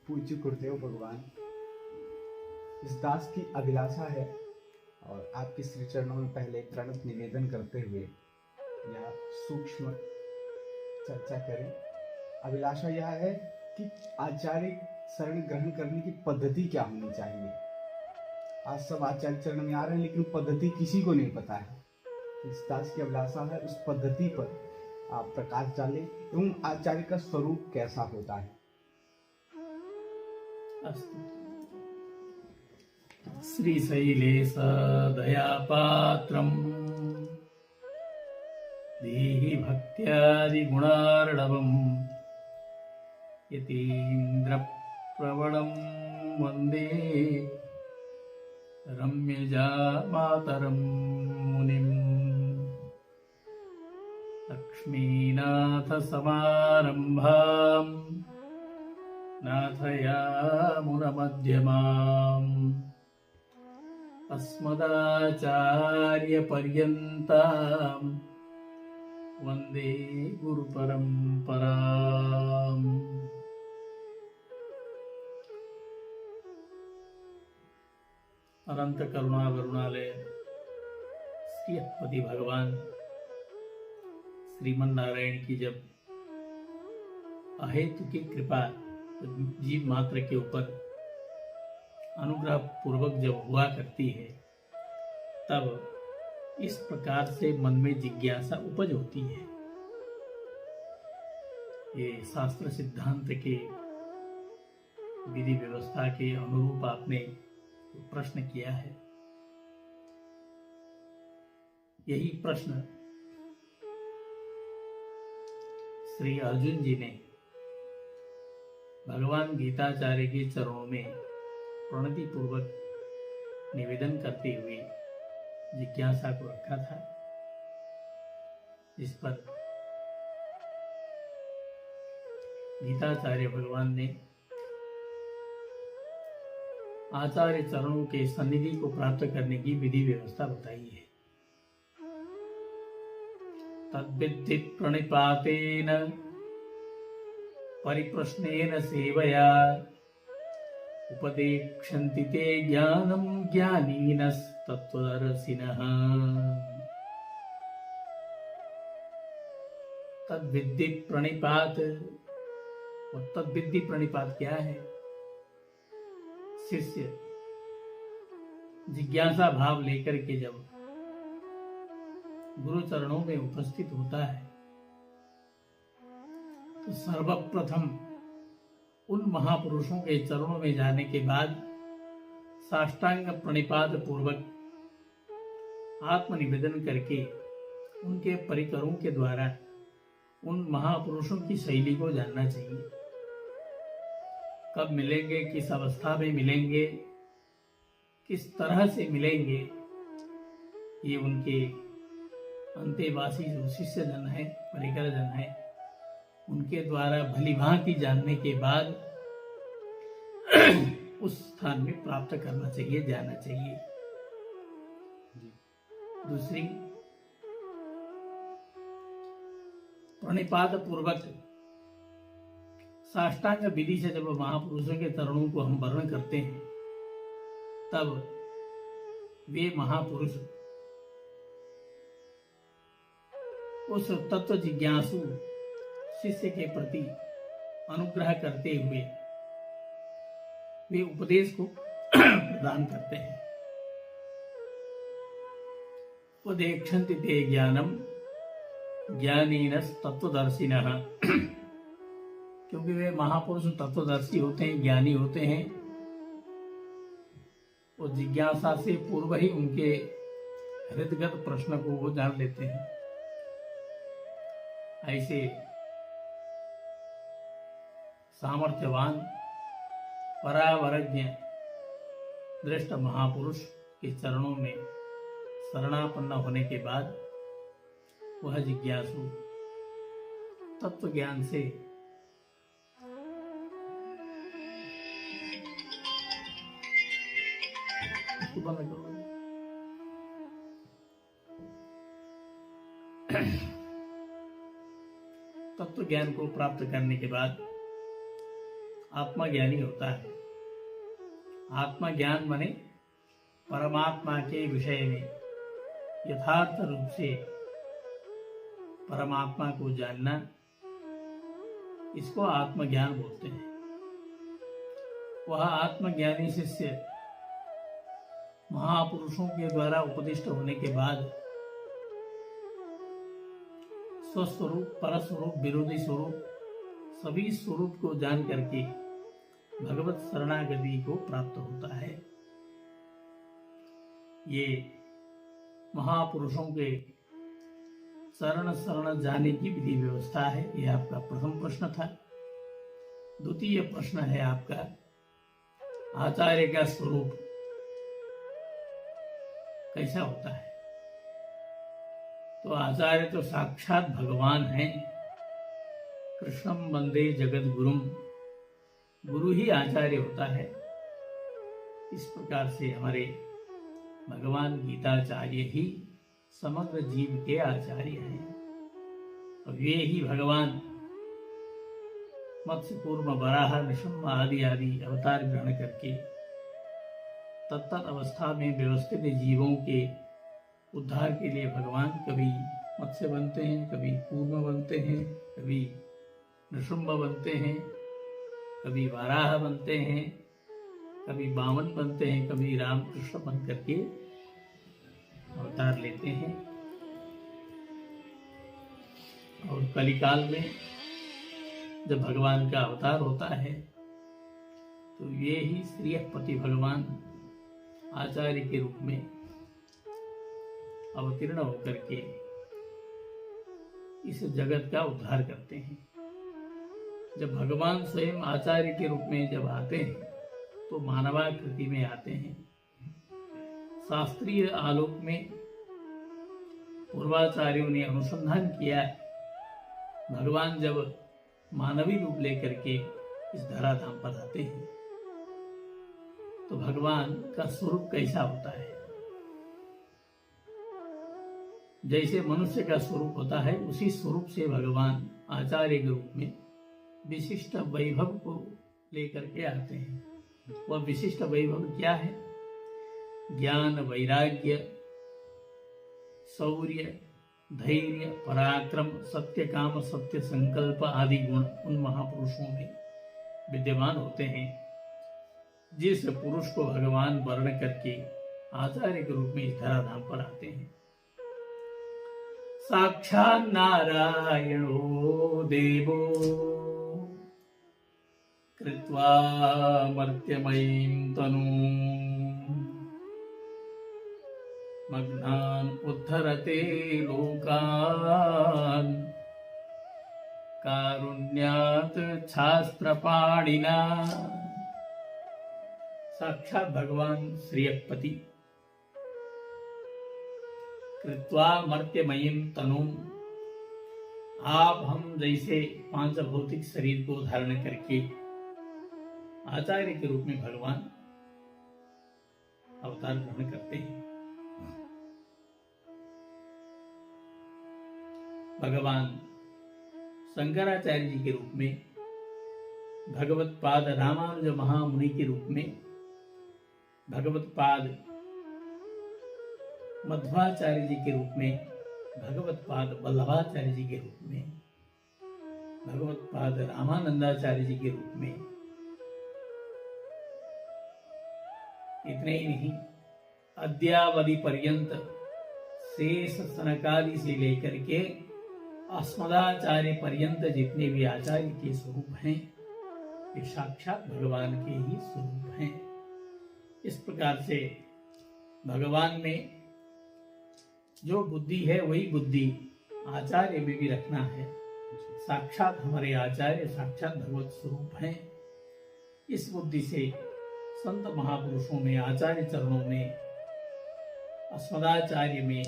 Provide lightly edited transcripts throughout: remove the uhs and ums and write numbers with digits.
पूज्य गुरुदेव भगवान, इस दास की अभिलाषा है और आपके श्री चरणों में पहले प्रणत निवेदन करते हुए यह सूक्ष्म चर्चा करें। अभिलाषा यह है कि आचार्य शरण ग्रहण करने की पद्धति क्या होनी चाहिए। आज सब आचार्य चरण में आ रहे हैं लेकिन पद्धति किसी को नहीं पता है। इस दास की अभिलाषा है उस पद्धति पर आप प्रकाश डालें एवं आचार्य का स्वरूप कैसा होता है। श्रीशैलेश दयापात्रम् देहि भक्त्यादिगुणार्णवम् यतीन्द्रप्रवणं वन्दे रम्यजामातरं मुनिम् लक्ष्मीनाथसमारम्भाम् नाथयामुनमध्यमाम् अस्मदाचार्यपर्यन्ताम् वन्दे गुरुपरम्पराम्। अनंत करुणा करुणालय श्री पति भगवान श्रीमन नारायण की जब अहेतु की कृपा जीव मात्र के ऊपर अनुग्रह पूर्वक जब हुआ करती है, तब इस प्रकार से मन में जिज्ञासा उपज होती है। ये शास्त्र सिद्धांत के विधि व्यवस्था के अनुरूप आपने प्रश्न किया है। यही प्रश्न श्री अर्जुन जी ने भगवान गीताचार्य के चरणों में प्रणति पूर्वक निवेदन करते हुए जिज्ञासा को रखा था, जिस पर गीताचार्य भगवान ने आचार्य चरणों के सन्निधि को प्राप्त करने की विधि व्यवस्था बताई है। तद्विद्धि प्रणिपातेन परिप्रश्नेन सेवया उपदेक्षन्ति ते ज्ञानं ज्ञानिनस्तत्त्वदर्शिनः। तद्विद्धि प्रणिपात, और तद्विद्धि प्रणिपात क्या है? शिष्य जिज्ञासा भाव लेकर के जब गुरु चरणों में उपस्थित होता है, तो सर्वप्रथम उन महापुरुषों के चरणों में जाने के बाद साष्टांग प्रणिपात पूर्वक आत्मनिवेदन करके उनके परिकरों के द्वारा उन महापुरुषों की शैली को जानना चाहिए। कब मिलेंगे, किस अवस्था में मिलेंगे, किस तरह से मिलेंगे, ये उनके अंतेवासी जो शिष्य जन है, परिकर जन है, उनके द्वारा भलीभांति जानने के बाद उस स्थान में प्राप्त करना चाहिए, जाना चाहिए। दूसरी, प्रणिपात पूर्वक साष्टांग विधि से जब महापुरुषों के चरणों को हम वर्ण करते हैं, तब वे महापुरुष उस तत्व जिज्ञासु शिष्य के प्रति अनुग्रह करते हुए वे उपदेश को प्रदान करते हैं। उपदेक्षन्ति ते ज्ञानम ज्ञानिनस्तत्त्वदर्शिनः। क्योंकि वे महापुरुष तत्वदर्शी होते हैं, ज्ञानी होते हैं, और जिज्ञासा से पूर्व ही उनके हृदयगत प्रश्न को वो जान लेते हैं। ऐसे सामर्थ्यवान परावरज्ञ दृष्ट महापुरुष के चरणों में शरणापन्न होने के बाद वह जिज्ञासु तत्व ज्ञान से तत्व ज्ञान को प्राप्त करने के बाद आत्मज्ञानी होता है। आत्मज्ञान माने परमात्मा के विषय में यथार्थ रूप से परमात्मा को जानना, इसको आत्मज्ञान बोलते हैं। वह आत्मज्ञानी शिष्य महापुरुषों के द्वारा उपदिष्ट होने के बाद स्वस्वरूप, परस्वरूप, विरोधी स्वरूप सभी स्वरूप को जान करके भगवत शरणागति को प्राप्त होता है। ये महापुरुषों के शरण जाने की विधि व्यवस्था है। यह आपका प्रथम प्रश्न था। द्वितीय प्रश्न है आपका आचार्य का स्वरूप कैसा होता है। तो आचार्य तो साक्षात भगवान हैं। कृष्णम वंदे जगत गुरुम, गुरु ही आचार्य होता है। इस प्रकार से हमारे भगवान गीताचार्य ही समग्र जीव के आचार्य हैं। और वे ही भगवान मत्स्य कूर्म, वराह, नृसिंह आदि अवतार ग्रहण करके तत्त अवस्था में व्यवस्थित जीवों के उद्धार के लिए भगवान कभी मत्स्य बनते हैं, कभी कूर्म बनते हैं, कभी नृसिंह बनते हैं, कभी वराह बनते हैं, कभी वामन बनते हैं, कभी रामकृष्ण बन करके अवतार लेते हैं। और कलिकाल में जब भगवान का अवतार होता है तो ये ही श्रीयपति भगवान आचार्य के रूप में अवतीर्ण होकर के इस जगत का उद्धार करते हैं। जब भगवान स्वयं आचार्य के रूप में जब आते हैं तो मानवाकृति में आते हैं। शास्त्रीय आलोक में पूर्वाचार्यों ने अनुसंधान किया, भगवान जब मानवी रूप लेकर के इस धराधाम पर आते हैं तो भगवान का स्वरूप कैसा होता है। जैसे मनुष्य का स्वरूप होता है उसी स्वरूप से भगवान आचार्य के रूप में विशिष्ट वैभव को लेकर के आते हैं। वह विशिष्ट वैभव क्या है? ज्ञान, वैराग्य, शौर्य, धैर्य, पराक्रम, सत्य काम, सत्य संकल्प आदि गुण उन महापुरुषों में विद्यमान होते हैं। जिस पुरुष को भगवान वर्ण करके आचार्य के रूप में इस धराधाम पर आते हैं। साक्षात् नारायणो देवो कृत्वा मर्त्यमयीं तनूं मग्नान् उद्धरते लोकान् कारुण्यात् शास्त्रपाणिना। साक्षात भगवान श्रीयपति कृत्वा मर्त्यमयीं तनुं, आप हम जैसे पांच भौतिक शरीर को धारण करके आचार्य के रूप में भगवान अवतार ग्रहण करते हैं। भगवान शंकराचार्य जी के रूप में, भगवत पाद रामानुज महामुनि के रूप में, भगवत पाद मध्वाचार्य जी के रूप में, भगवत पाद वल्लभाचार्य जी के रूप में, भगवत पाद रामानंदाचार्य जी के रूप में, इतने ही नहीं अद्यावधि पर्यंत शेष सनकादि से लेकर के अस्मदाचार्य पर्यंत जितने भी आचार्य के स्वरूप हैं ये साक्षात भगवान के ही स्वरूप हैं। इस प्रकार से भगवान में जो बुद्धि है वही बुद्धि आचार्य में भी रखना है। साक्षात हमारे आचार्य साक्षात भगवत स्वरूप हैं। इस बुद्धि से संत महापुरुषों में, आचार्य चरणों में, अस्मदाचार्य में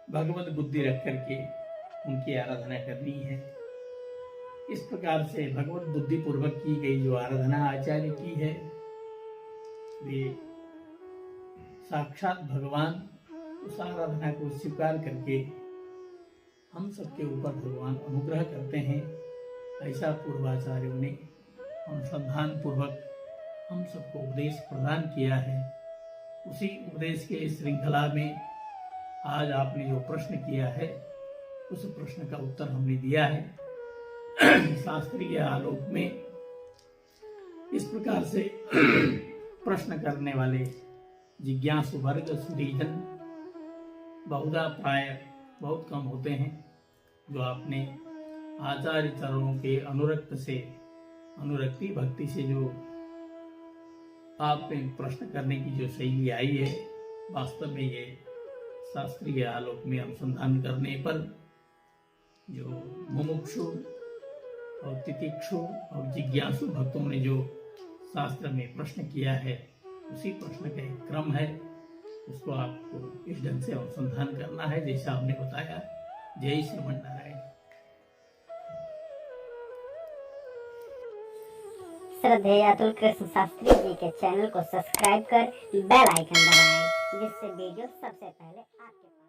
भगवत बुद्धि रख करके उनकी आराधना करनी है। इस प्रकार से भगवत बुद्धि पूर्वक की गई जो आराधना आचार्य की है वे साक्षात भगवान उस आराधना को स्वीकार करके हम सबके ऊपर भगवान अनुग्रह करते हैं ऐसा पूर्वाचार्यों ने अनुसंधान पूर्वक हम सबको उपदेश प्रदान किया है। उसी उपदेश के श्रृंखला में आज आपने जो प्रश्न किया है उस प्रश्न का उत्तर हमने दिया है। शास्त्रीय आलोक में इस प्रकार से प्रश्न करने वाले जिज्ञासु वर्ग सुधीजन बहुधा प्राय बहुत कम होते हैं। जो आपने आचार्य चरणों के अनुरक्ति भक्ति से जो आप में प्रश्न करने की जो शैली आई है, वास्तव में ये शास्त्रीय आलोक में अनुसंधान करने पर जो मुमुक्षु और तितिक्षु और जिज्ञासु भक्तों ने जो शास्त्र में प्रश्न किया है, उसी प्रश्न का एक क्रम है। उसको आपको इस ढंग से अनुसंधान करना है जैसा हमने बताया। जय श्रीमन नारायण। श्रद्धेय अतुल कृष्ण शास्त्री जी के चैनल को सब्सक्राइब कर बेल आइकन दबाएं, जिससे वीडियो सबसे पहले आपके पास